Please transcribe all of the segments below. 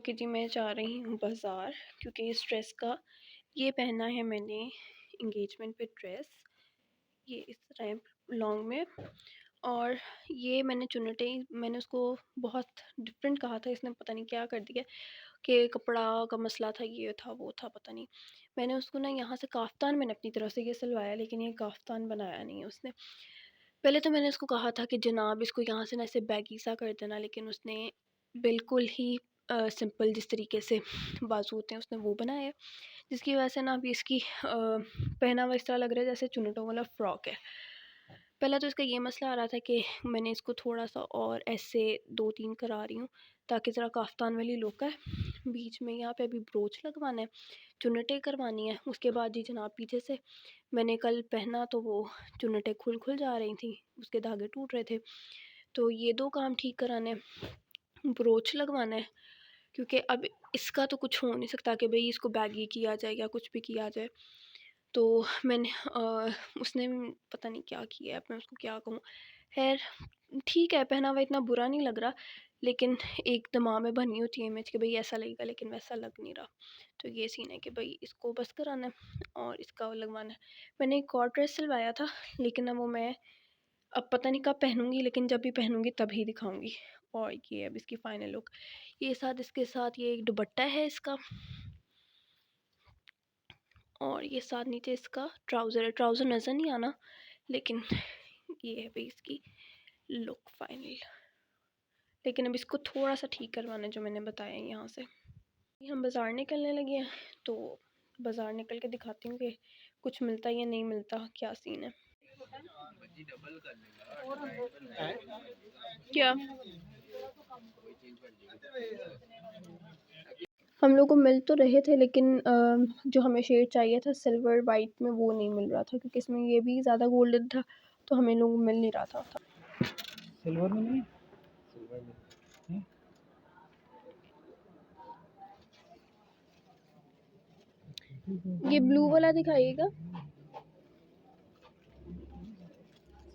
कि जी मैं जा रही हूँ बाज़ार, क्योंकि इस ड्रेस का ये पहना है मैंने इंगेजमेंट पे ड्रेस, ये इस तरह है लॉन्ग में। और ये मैंने चुन्नटे, मैंने उसको बहुत डिफरेंट कहा था, इसने पता नहीं क्या कर दिया कि कपड़ा का मसला था, ये था वो था पता नहीं। मैंने उसको ना यहाँ से काफ्तान मैंने अपनी तरफ से ये सिलवाया, लेकिन ये काफ्तान बनाया नहीं है उसने। पहले तो मैंने उसको कहा था कि जनाब इसको यहाँ से ना ऐसे बैगी सा कर देना, लेकिन उसने बिल्कुल ही सिंपल जिस तरीके से बाजू होते हैं उसने वो बनाया है, जिसकी वजह से ना अभी इसकी पहनावा इस तरह लग रहा है जैसे चुन्नटों वाला फ्रॉक है। पहले तो इसका ये मसला आ रहा था कि मैंने इसको थोड़ा सा और ऐसे 2-3 करा रही हूँ ताकि ज़रा काफ्तान वाली लुक है। बीच में यहाँ पे अभी ब्रोच लगवाना है, चुन्नटें करवानी है। उसके बाद जी जनाब पीछे से मैंने कल पहना तो वो चुन्नटें खुल जा रही थी, उसके धागे टूट रहे थे। तो ये 2 काम ठीक कराने हैं, ब्रोच लगवाना है, क्योंकि अब इसका तो कुछ हो नहीं सकता कि भई इसको बैगी किया जाए या कुछ भी किया जाए। तो मैंने उसने पता नहीं क्या किया है, अब मैं उसको क्या कहूँ। ख़ैर ठीक है, पहनावा इतना बुरा नहीं लग रहा, लेकिन एक दिमाग में बनी होती है इमेज कि भई ऐसा लगेगा, लेकिन वैसा लग नहीं रहा। तो ये सीन है कि भई इसको बस कराना है और इसका वो लगवाना है। मैंने एक और ड्रेस सिलवाया था, लेकिन अब वो मैं अब पता नहीं कब पहनूँगी, लेकिन जब भी पहनूँगी तभी दिखाऊँगी। और ये अब इसकी फ़ाइनल लुक। ये साथ इसके साथ ये एक दुपट्टा है इसका, और ये साथ नीचे इसका ट्राउज़र है। ट्राउज़र नज़र नहीं आना, लेकिन ये है भई इसकी लुक फ़ाइनल। लेकिन अब इसको थोड़ा-सा ठीक करवाना है जो मैंने बताया है यहाँ से। हम बाज़ार निकलने लगे हैं, तो बाज़ार निकल के दिखाती हूँ कि कुछ मिलता है या नहीं मिलता, क्या सीन है। क्या? हम लोग को मिल तो रहे थे, लेकिन जो हमें शेड चाहिए था सिल्वर वाइट में वो नहीं मिल रहा था, क्योंकि इसमें ये भी ज़्यादा गोल्डन था, तो हमें लोग मिल नहीं रहा था। सिल्वर में नहीं, सिल्वर में नहीं। ये ब्लू वाला दिखाइएगा।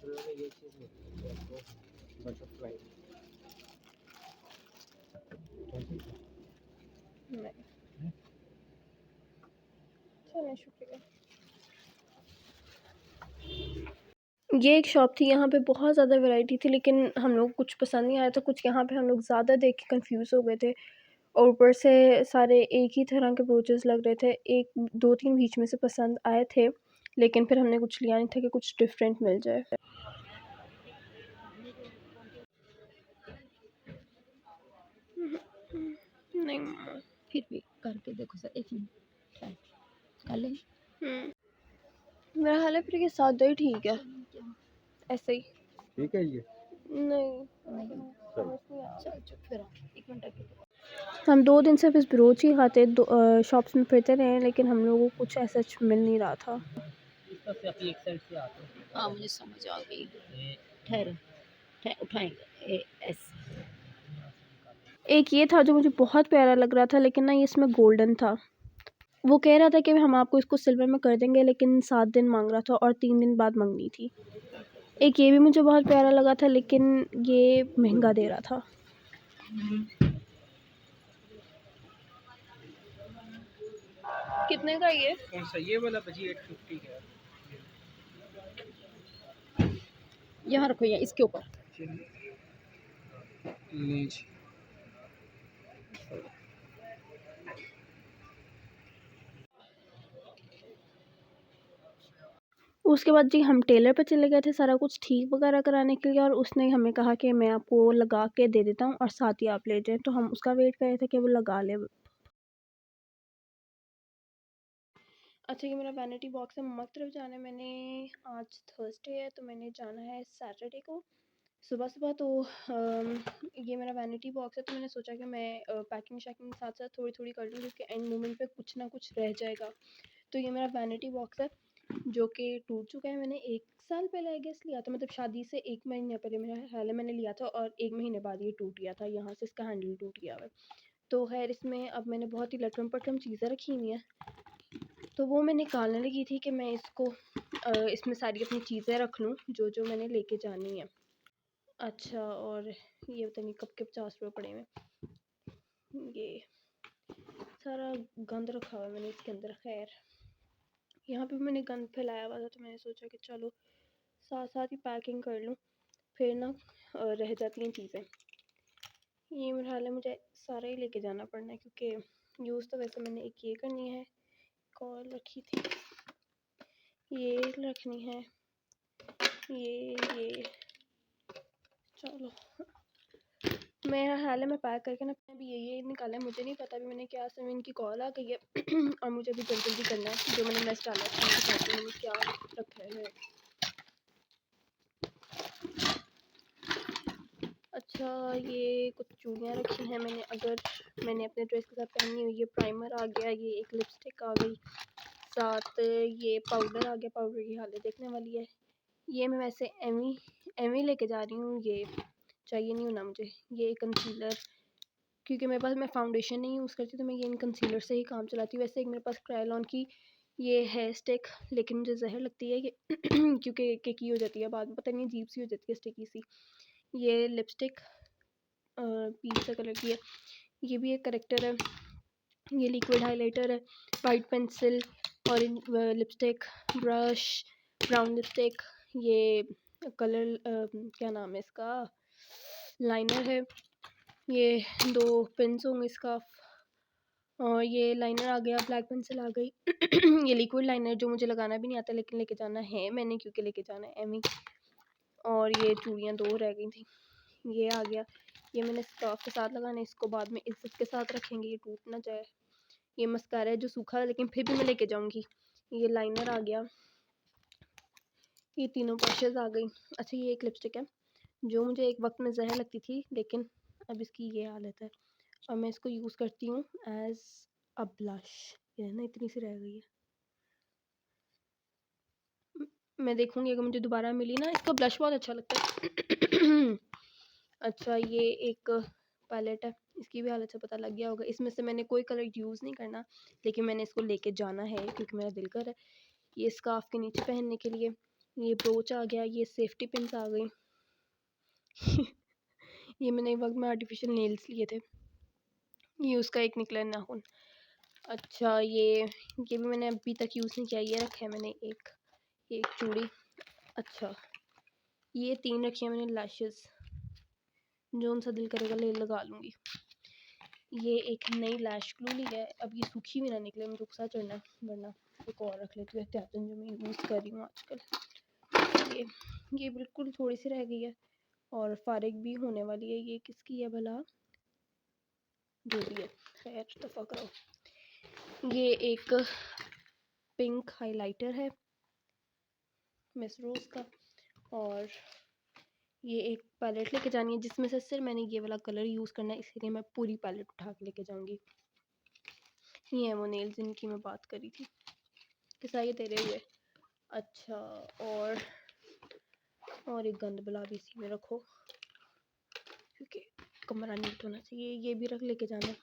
सिल्वर में ये चीज़ मिलती है आपको, बटरफ्लाई। नहीं, चलिए शुक्रिया। ये एक शॉप थी, यहाँ पे बहुत ज़्यादा वैरायटी थी, लेकिन हम लोग कुछ पसंद नहीं आया था। कुछ यहाँ पे हम लोग ज़्यादा देख के कंफ्यूज हो गए थे, और ऊपर से सारे एक ही तरह के ब्रोचेस लग रहे थे। एक 2-3 बीच में से पसंद आए थे, लेकिन फिर हमने कुछ लिया नहीं था कि कुछ डिफरेंट मिल जाए। नहीं मम्मा। फिर भी करके देखो सर, 1 मिनट ट्राई कर लें। मेरा हाल है फिर ये सादा ही ठीक है, ऐसे ही ठीक है ये। नहीं चलो। चल चुप फिर 1 मिनट रख दो। हम 2 दिन से बस ब्रोच ही खाते, शॉप्स में फिरते रहे, लेकिन हम लोगों को कुछ ऐसा मिल नहीं रहा था। इसका से आप एक साइड से आते हैं। हाँ मुझे समझ आ गई। ठहर उठाएंगे एस। एक ये था जो मुझे बहुत प्यारा लग रहा था, लेकिन ना ये इसमें गोल्डन था। वो कह रहा था कि हम आपको इसको सिल्वर में कर देंगे, लेकिन 7 दिन मांग रहा था और 3 दिन बाद मंगनी थी। एक ये भी मुझे बहुत प्यारा लगा था, लेकिन ये महंगा दे रहा था। कितने का ये? कौन सा ये वाला बजी 850 का? यहाँ रखो, यहाँ इसके ऊपर। लीजिए। उसके बाद जी हम टेलर पे चले गए थे सारा कुछ ठीक वगैरह कराने के लिए, और उसने हमें कहा कि मैं आपको लगा के दे देता हूँ और साथ ही आप ले जाएँ। तो हम उसका वेट कर रहे थे कि वो लगा ले। अच्छा, ये मेरा वैनिटी बॉक्स है, मम्मा की तरफ जाना है। मैंने आज थर्सडे है, तो मैंने जाना है सैटरडे को सुबह-सुबह। तो ये मेरा वैनिटी बॉक्स है, तो मैंने सोचा कि मैं पैकिंग शैकिंग साथ-साथ थोड़ी-थोड़ी कर लूँ, क्योंकि एंड मोमेंट पे कुछ ना कुछ रह जाएगा। तो ये मेरा वैनिटी बॉक्स है, जो कि टूट चुका है। मैंने 1 साल पहले आई गेस लिया था, मतलब शादी से 1 महीने पहले मेरा ख़्याल है मैंने लिया था, और 1 महीने बाद ये टूट गया था, यहाँ से इसका हैंडल टूट गया हुआ है। तो ख़ैर इसमें अब मैंने बहुत ही लटरम-पटरम चीज़ें रखी हुई हैं, तो वो मैं निकालने लगी थी कि मैं इसको इसमें सारी अपनी चीज़ें रख लूँ, जो मैंने लेके जानी है। अच्छा, और ये पता नहीं कब के 50 रुपये पड़े हुए हैं। ये सारा गंद रखा हुआ है मैंने इसके अंदर। खैर, यहाँ पे मैंने गंद फैलाया हुआ था तो मैंने सोचा कि चलो साथ साथ ही पैकिंग कर लूँ, फिर ना रह जाती हैं चीज़ें। ये मेरा हाल है, मुझे सारा ही लेके जाना पड़ना है क्योंकि यूज़ तो वैसे मैंने एक ये करनी है, कॉल रखी थी, ये रखनी है, ये चलो मेरा हाल है मैं पैक करके ना अभी ये निकाला है। मुझे नहीं पता अभी मैंने क्या समय इनकी कॉल आ गई है और मुझे अभी जल्दी जल्दी करना है। जो मैंने मेस डाला है उसमें मैंने क्या रखा है। अच्छा, ये कुछ चूड़ियाँ रखी हैं मैंने, अगर मैंने अपने ड्रेस के साथ पहनी हुई। ये प्राइमर आ गया, ये एक लिपस्टिक आ गई, साथ ये पाउडर आ गया। पाउडर की हालत देखने वाली है। ये मैं वैसे एमी लेके जा रही हूँ, ये चाहिए नहीं होना मुझे। ये कंसीलर, क्योंकि मेरे पास मैं फाउंडेशन नहीं यूज़ करती तो मैं ये इन कंसीलर से ही काम चलाती हूँ। वैसे एक मेरे पास क्रायलॉन की ये है स्टिक, लेकिन मुझे जहर लगती है कि क्योंकि केकी हो जाती है बाद में, पता नहीं अजीब सी हो जाती है स्टिकी सी। ये लिपस्टिक पीच सा कलर की है, ये भी एक करेक्टर है। ये लिक्विड हाइलाइटर है, white pencil, orange lipstick, brush, brown lipstick, ये कलर क्या नाम है इसका, लाइनर है, ये 2 पेन्स होंगे इसका, और ये लाइनर आ गया, ब्लैक पेंसिल आ गई ये लिक्विड लाइनर जो मुझे लगाना भी नहीं आता लेकिन लेके जाना है मैंने क्योंकि लेके जाना है एमी। और ये चूड़ियाँ 2 रह गई थी, ये आ गया। ये मैंने स्कार्फ के साथ लगाना है, इसको बाद में इज्जत के साथ रखेंगे, ये टूट ना जाए। ये मस्कारा है जो सूखा है लेकिन फिर भी मैं लेके जाऊँगी। ये लाइनर आ गया, ये तीनों ब्रशेज़ आ गई। अच्छा, ये एक लिपस्टिक है जो मुझे एक वक्त में जहर लगती थी लेकिन अब इसकी ये हालत है और मैं इसको यूज़ करती हूँ एज अ ब्लश। ये ना इतनी सी रह गई है, मैं देखूँगी अगर मुझे दोबारा मिली ना। इसका ब्लश बहुत अच्छा लगता है अच्छा, ये एक पैलेट है, इसकी भी हालत से पता लग गया होगा। इसमें से मैंने कोई कलर यूज़ नहीं करना लेकिन मैंने इसको लेके जाना है क्योंकि मेरा दिल कर है। ये स्कार्फ के नीचे पहनने के लिए, ये ब्रोच आ गया, ये सेफ्टी पिन्स आ गई ये मैंने एक वक्त में आर्टिफिशियल नेल्स लिए थे, ये उसका एक निकला नाखून। अच्छा, ये भी मैंने अभी तक यूज़ नहीं किया, ये रखा है मैंने एक चूड़ी। अच्छा, ये 3 रखी है मैंने लैशेज़, जो सा दिल करेगा ले लगा लूँगी। ये एक नई लैश ग्लू ली है, अब ये सूखी भी ना निकले, मुझे गुस्सा चढ़ना है, वरना एक और रख लेती हूँ एहतियातन जो मैं यूज़ कर रही हूँ आजकल। ये बिल्कुल थोड़ी सी रह गई है और फारिग भी होने वाली है। ये किसकी है भला, जो भी है, खैर दफ़ा करो। ये एक पिंक हाइलाइटर है मिस रोज़ का, और ये एक पैलेट लेके जानी है जिसमें से सिर्फ मैंने ये वाला कलर यूज़ करना है, इसलिए मैं पूरी पैलेट उठा के लेके जाऊँगी। ये है वो नेल्स जिनकी मैं बात करी थी, किसा ये तेरे हुए। अच्छा, और एक गंद बला भी इसी में रखो क्योंकि कमरा नीट होना चाहिए। ये भी रख लेके जाना,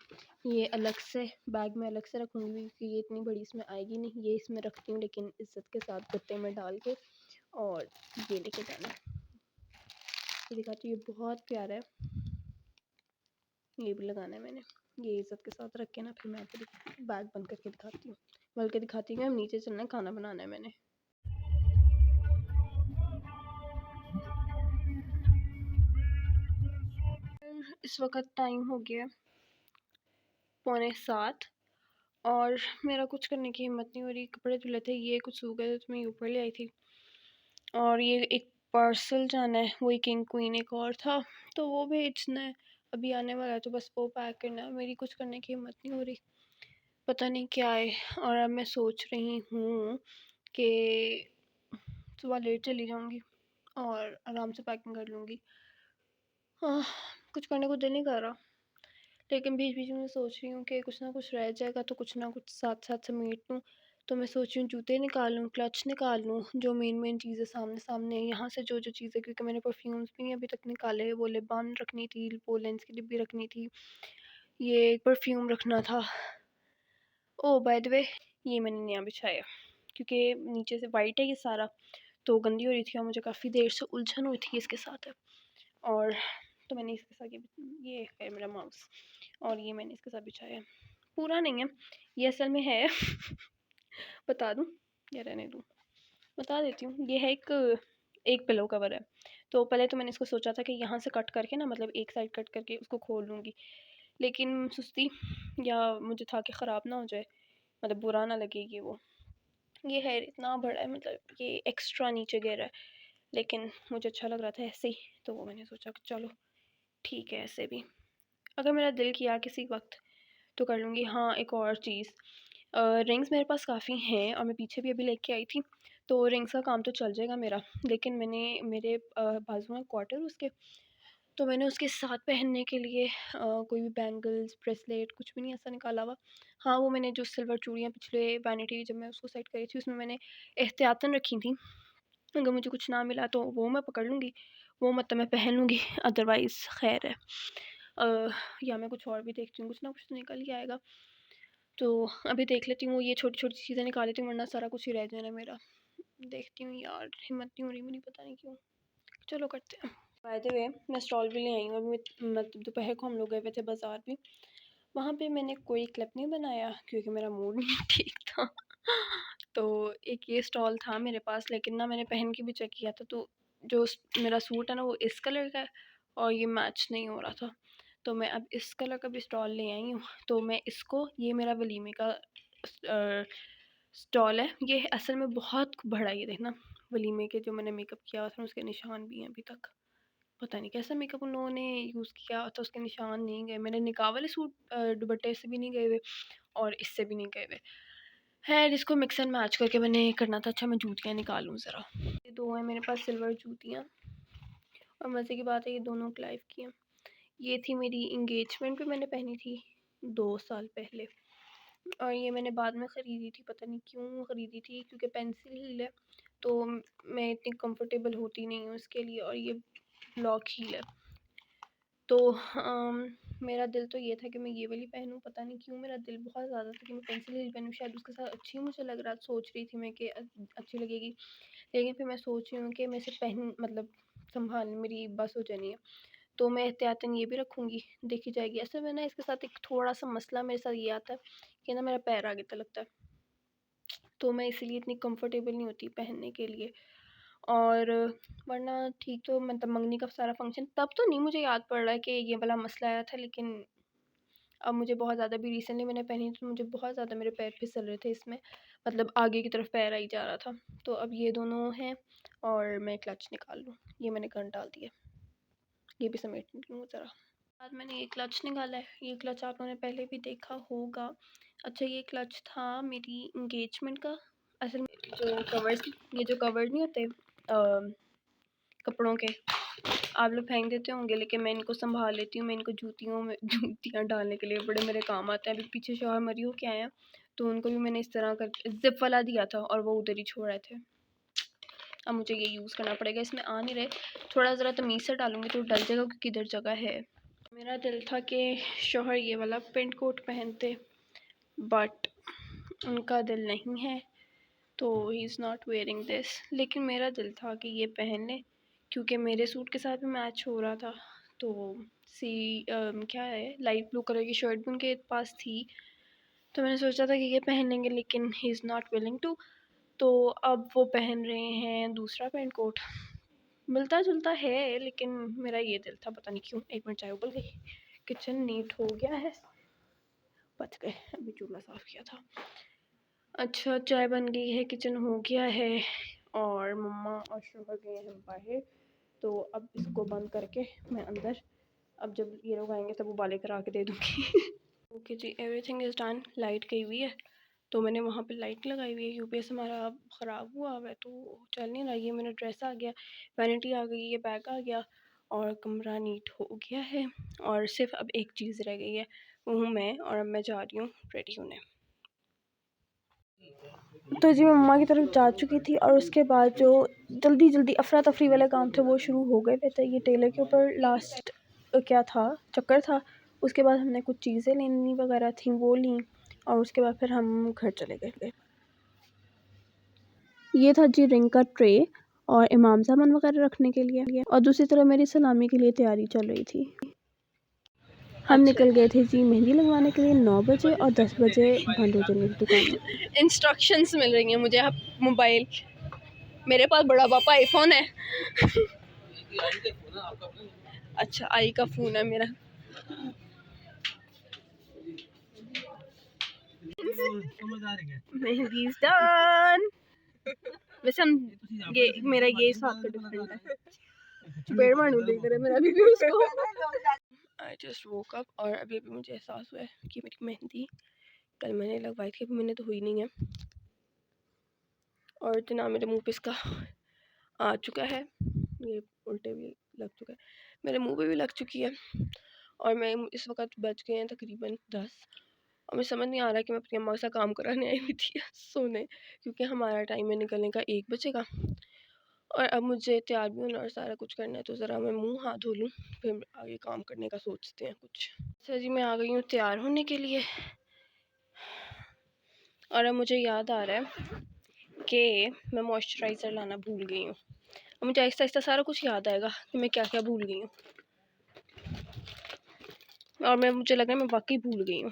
ये अलग से बैग में अलग से रखूँगी क्योंकि ये इतनी बड़ी इसमें आएगी नहीं। ये इसमें रखती हूँ लेकिन इज्जत के साथ गत्ते में डाल के, और ये लेके जाना। ये दिखाती हूँ, ये बहुत प्यारा है, ये भी लगाना है मैंने। ये इज्जत के साथ रख के ना फिर मैं आपको बैग बंद करके दिखाती हूँ, बल्कि दिखाती हूँ। अब नीचे चलना है, खाना बनाना है मैंने। इस वक्त टाइम हो गया 6:45 और मेरा कुछ करने की हिम्मत नहीं हो रही। कपड़े धुले थे, ये कुछ सूख गए थे तो मैं ऊपर ले आई थी, और ये एक पार्सल जाना है, वही किंग क्वीन एक और था तो वो भेजना है, अभी आने वाला है तो बस वो पैक करना है। मेरी कुछ करने की हिम्मत नहीं हो रही, पता नहीं क्या है। और अब मैं सोच रही हूँ कि सुबह लेट चली जाऊँगी और आराम से पैकिंग कर लूँगी। कुछ करने को दिल नहीं कर रहा, लेकिन बीच बीच में सोच रही हूँ कि कुछ ना कुछ रह जाएगा तो कुछ ना कुछ साथ साथ समेट लूँ। तो मैं सोच रही हूँ जूते निकाल लूँ, क्लच निकाल लूँ, जो मेन चीज़ें सामने सामने यहाँ से जो चीज़ें, क्योंकि मैंने परफ्यूम्स भी नहीं अभी तक निकाले। वो लिप बाम रखनी थी, पोलेंस की डिब्बी रखनी थी, ये परफ्यूम रखना था। ओ बाय द वे, ये मैंने नया बिछाया क्योंकि नीचे से वाइट है ये सारा, तो गंदी हो रही थी और मुझे काफ़ी देर से उलझन हुई थी इसके साथ। और तो मैंने इसके साथ ये है मेरा माउस, और ये मैंने इसके साथ बिछाया है। पूरा नहीं है ये, असल में है बता दूँ या रहने दूँ? बता देती हूँ। ये है एक पिलो कवर है। तो पहले तो मैंने इसको सोचा था कि यहाँ से कट करके ना, मतलब एक साइड कट करके उसको खोल लूँगी, लेकिन सुस्ती या मुझे था कि ख़राब ना हो जाए, मतलब बुरा ना लगेगी वो। ये हेयर इतना बड़ा है, मतलब ये एक्स्ट्रा नीचे गिर रहा है, लेकिन मुझे अच्छा लग रहा था ऐसे ही, तो वो मैंने सोचा कि चलो ठीक है ऐसे भी। अगर मेरा दिल किया किसी वक्त तो कर लूँगी। हाँ, एक और चीज़, रिंग्स मेरे पास काफ़ी हैं और मैं पीछे भी अभी लेके आई थी, तो रिंग्स का काम तो चल जाएगा मेरा, लेकिन मैंने मेरे बाजू में क्वार्टर उसके, तो मैंने उसके साथ पहनने के लिए कोई भी बैंगल्स, ब्रेसलेट कुछ भी नहीं ऐसा निकाला हुआ। हाँ, वो मैंने जो सिल्वर चूड़ियाँ पिछले वैनिटी जब मैं उसको सेट करी थी, उसमें मैंने एहतियातन रखी थी, अगर मुझे कुछ ना मिला तो वो मैं पकड़ लूँगी, वो मतलब मैं पहन लूँगी, अदरवाइज़ खैर है। या मैं कुछ और भी देखती हूँ, कुछ ना कुछ तो निकल ही आएगा। तो अभी देख लेती हूँ, ये छोटी-छोटी चीज़ें निकाल लेती हूँ, वरना सारा कुछ ही रह जाना मेरा। देखती हूँ यार, हिम्मत नहीं हो रही मेरी, पता नहीं क्यों। चलो करते हैं। बाय द वे, मैं स्टॉल भी ले आई हूँ। अभी मतलब दोपहर को हम लोग गए हुए थे बाज़ार भी। वहाँ पे मैंने कोई क्लिप नहीं बनाया क्योंकि मेरा मूड नहीं ठीक था। तो एक ये स्टॉल था मेरे पास, लेकिन ना मैंने पहन के भी चेक किया था, तो जो मेरा सूट है ना वो इस कलर का है और ये मैच नहीं हो रहा था, तो मैं अब इस कलर का भी स्टॉल ले आई हूँ। तो मैं इसको, ये मेरा वलीमे का स्टॉल है, ये असल में बहुत बड़ा, ये देखना वलीमे के जो मैंने मेकअप किया था उसके निशान भी हैं अभी तक। पता नहीं कैसा मेकअप उन लोगों ने यूज़ किया था, उसके निशान नहीं गए। मैंने निकाह वाले सूट दुपट्टे से भी नहीं गए हुए और इससे भी नहीं गए हुए है, जिसको मिक्स एंड मैच करके मैंने करना था। अच्छा, मैं जूतियाँ निकालूँ ज़रा। ये दो हैं मेरे पास सिल्वर जूतियाँ, और मज़े की बात है ये दोनों क्लाइव की हैं। ये थी मेरी इंगेजमेंट पे मैंने पहनी थी 2 साल पहले, और ये मैंने बाद में ख़रीदी थी, पता नहीं क्यों ख़रीदी थी, क्योंकि पेंसिल हील है तो मैं इतनी कंफर्टेबल होती नहीं हूँ इसके लिए, और ये ब्लॉक हील है। तो मेरा दिल तो ये था कि मैं ये वाली पहनूँ, पता नहीं क्यों मेरा दिल बहुत ज़्यादा था कि मैं पेंसिल हील पहनूँ, शायद उसके साथ अच्छी मुझे लग रहा, सोच रही थी मैं कि अच्छी लगेगी, लेकिन फिर मैं सोच रही हूँ कि मैं इसे पहन मतलब संभालने मेरी बस हो जानी है, तो मैं एहतियातन ये भी रखूँगी, देखी जाएगी। ऐसे में ना इसके साथ एक थोड़ा-सा मसला मेरे साथ ये आता है कि ना मेरा पैर आगे तलकता है, तो मैं इसीलिए इतनी कंफर्टेबल नहीं होती पहनने के लिए। और वरना ठीक, तो मतलब मंगनी का सारा फंक्शन तब तो नहीं मुझे याद पड़ रहा है कि ये वाला मसला आया था, लेकिन अब मुझे बहुत ज़्यादा भी रिसेंटली मैंने पहनी तो मुझे बहुत ज़्यादा मेरे पैर फिसल रहे थे इसमें, मतलब आगे की तरफ पैर आई जा रहा था। तो अब ये दोनों हैं और मैं क्लच निकाल लूँ, ये मैंने गन डाल दिया, ये भी समेट लूँ ज़रा। बाद मैंने ये क्लच निकाला है, ये क्लच आप लोगों ने पहले भी देखा होगा। अच्छा, ये क्लच था मेरी इंगेजमेंट का। असल में जो कवर्स, ये जो कवर नहीं होते कपड़ों के, आप लोग फेंक देते होंगे, लेकिन मैं इनको संभाल लेती हूँ। मैं इनको जूतियों में जूतियाँ डालने के लिए बड़े मेरे काम आते हैं। अभी पीछे शौहर मरी हो के आए हैं, तो उनको भी मैंने इस तरह कर ज़िप वाला दिया था और वो उधर ही छोड़ रहे थे। अब मुझे ये यूज़ करना पड़ेगा, इसमें आ नहीं रहे, थोड़ा ज़रा तमीज़ से डालूँगी तो डल जाएगा, क्योंकि इधर जगह है। मेरा दिल था कि शौहर ये वाला पेंट कोट पहनते, बट उनका दिल नहीं है, तो ही इज़ नॉट वेयरिंग दिस, लेकिन मेरा दिल था कि ये पहन ले, क्योंकि मेरे सूट के साथ भी मैच हो रहा था। तो क्या है, लाइट ब्लू कलर की शर्ट भी उनके पास थी, तो मैंने सोचा था कि ये पहन लेंगे, लेकिन he is not willing to. तो अब वो पहन रहे हैं दूसरा पेंट कोट, मिलता जुलता है, लेकिन मेरा ये दिल था, पता नहीं क्यों। एक मिनट, चाय उबल गई। किचन नीट हो गया है, बच गए, अभी चूल्हा साफ़ किया था। अच्छा, चाय बन गई है, किचन हो गया है, और मम्मा और शोहर गए हैं बाहर, तो अब इसको बंद करके मैं अंदर, अब जब ये लोग आएंगे तब उबाले करा के दे दूँगी। ओके जी, एवरीथिंग इज़ डन। लाइट गई हुई है, तो मैंने वहाँ पे लाइट लगाई हुई है। यूपीएस हमारा ख़राब हुआ हुआ है तो चल नहीं रहा। ये मेरा ड्रेस आ गया, वैनिटी आ गई, ये बैग आ गया, और कमरा नीट हो गया है, और सिर्फ अब एक चीज़ रह गई है, वो हूँ मैं, और अब मैं जा रही हूँ रेडी होने। तो जी मैं मम्मा की तरफ जा चुकी थी, और उसके बाद जो जल्दी जल्दी अफरा तफरी वाले काम थे वो शुरू हो गए थे। ये टेलर के ऊपर लास्ट क्या था, चक्कर था। उसके बाद हमने कुछ चीज़ें लेनी वगैरह थी, वो ली, और उसके बाद फिर हम घर चले गए। ये था जी रिंग का ट्रे और इमाम सामान वगैरह रखने के लिए, और दूसरी तरफ मेरी सलामी के लिए तैयारी चल रही थी। हम निकल गए थे जी मेहंदी लगवाने के लिए 9 बजे और 10 बजे बंद हो जाएंगी दुकानें। इंस्ट्रक्शंस मिल रही हैं मुझे। मोबाइल मेरे पास बड़ा पापा आईफोन है। अच्छा आई का फ़ोन है मेरा। Mehndi is done. वैसे हम ये मेरा ये हिसाब का डिफरेंट है। चपेड़ मारने देख रहे मेरा भी उसको। आई जस्ट वोक अप और अभी अभी मुझे एहसास हुआ है कि मेरी मेहंदी कल मैंने लगवाई थी, अभी मैंने तो हुई नहीं है और इतना मेरे मुंह पे इसका आ चुका है, ये उल्टे भी लग चुका है, मेरे मुंह पे भी लग चुकी है और मैं इस वक्त बज गए हैं तकरीबन 10 और मैं समझ नहीं आ रहा कि मैं अपनी अम्मा से काम कराने आई हुई थी सोने, क्योंकि हमारा टाइम है निकलने का 1 बजे का और अब मुझे तैयार भी होना और सारा कुछ करना है, तो ज़रा मैं मुंह हाथ धो लूँ फिर आगे काम करने का सोचते हैं कुछ। अच्छा जी मैं आ गई हूँ तैयार होने के लिए और अब मुझे याद आ रहा है कि मैं मॉइस्चराइज़र लाना भूल गई हूँ। अब मुझे आहिस्ता आहिस्ता सारा कुछ याद आएगा कि मैं क्या क्या भूल गई हूँ और मुझे लग रहा है मैं वाकई भूल गई हूँ।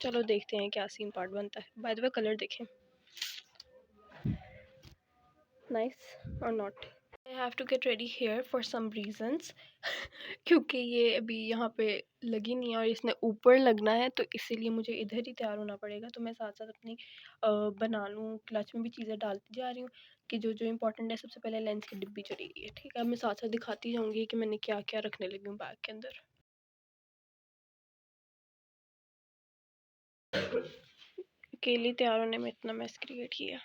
चलो देखते हैं क्या सीन पार्ट बनता है। बाय द वे कलर देखें, नाइस और not. I have to get ready here for some reasons क्योंकि ये अभी यहाँ पे लगी नहीं है और इसने ऊपर लगना है, तो इसीलिए मुझे इधर ही तैयार होना पड़ेगा। तो मैं साथ साथ अपनी बना लूँ, क्लच में भी चीज़ें डालती जा रही हूँ कि जो जो इम्पोर्टेंट है। सबसे पहले लेंस की डिब्बी चली गई है, ठीक है। अब मैं साथ साथ दिखाती जाऊँगी कि मैंने क्या क्या रखने लगी हूँ बैग के अंदर। अकेली तैयार होने में इतना मैस क्रिएट किया।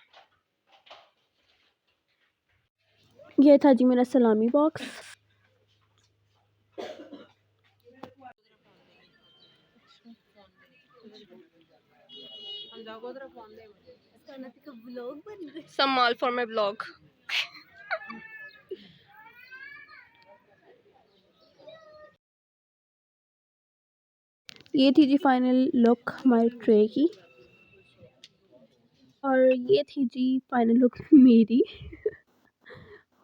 यह था जी मेरा सलामी box. Some all for my vlog. ये थी जी फाइनल लुक हमारे ट्रे की और ये थी जी फाइनल लुक मेरी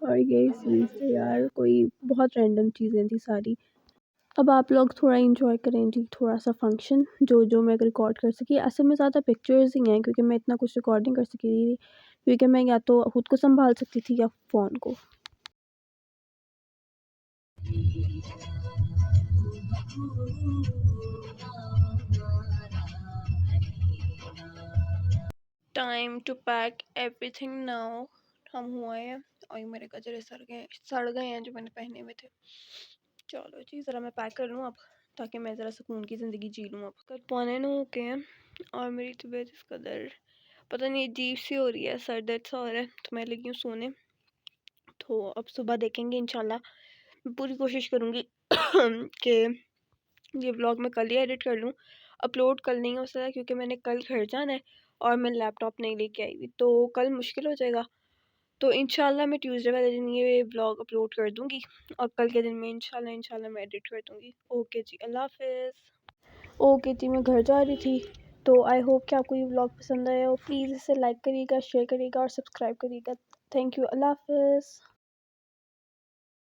और ये सीन्स थे यार, कोई बहुत रैंडम चीज़ें थी सारी। अब आप लोग थोड़ा इंजॉय करें जी, थोड़ा सा फंक्शन जो जो मैं रिकॉर्ड कर सकी। असल में ज़्यादा पिक्चर्स ही हैं क्योंकि मैं इतना कुछ रिकॉर्ड नहीं कर सकी थी, क्योंकि मैं या तो खुद को संभाल सकती थी या फ़ोन को। Time to pack everything now. हम हुए हैं और ये मेरे गजरे सड़ गए हैं जो मैंने पहने हुए थे। चलो जी ज़रा मैं पैक कर लूँ अब, ताकि मैं ज़रा सुकून की ज़िंदगी जी लूँ। अब कल 8:45 हो गए हैं और मेरी तबीयत इस कदर पता नहीं अजीब सी हो रही है, सर दर्द सा हो रहा है, तो मैं लगी हूँ सोने। तो अब सुबह देखेंगे इंशाल्लाह। मैं पूरी कोशिश करूँगी कि ये व्लॉग मैं कल ही एडिट कर लूँ। अपलोड कल नहीं हो सकता क्योंकि मैंने कल घर जाना है और मैं लैपटॉप नहीं लेके आई हुई, तो कल मुश्किल हो जाएगा। तो इंशाल्लाह मैं ट्यूसडे वाले दिन ये व्लॉग अपलोड कर दूँगी और कल के दिन में इंशाल्लाह मैं एडिट कर दूँगी। ओके जी, अल्लाह हाफ़िज़। ओके जी मैं घर जा रही थी, तो आई होप कि आपको ये व्लॉग पसंद आया हो। प्लीज़ इसे लाइक करिएगा, शेयर करिएगा और सब्सक्राइब करिएगा। थैंक यू, अल्लाह हाफ़िज़।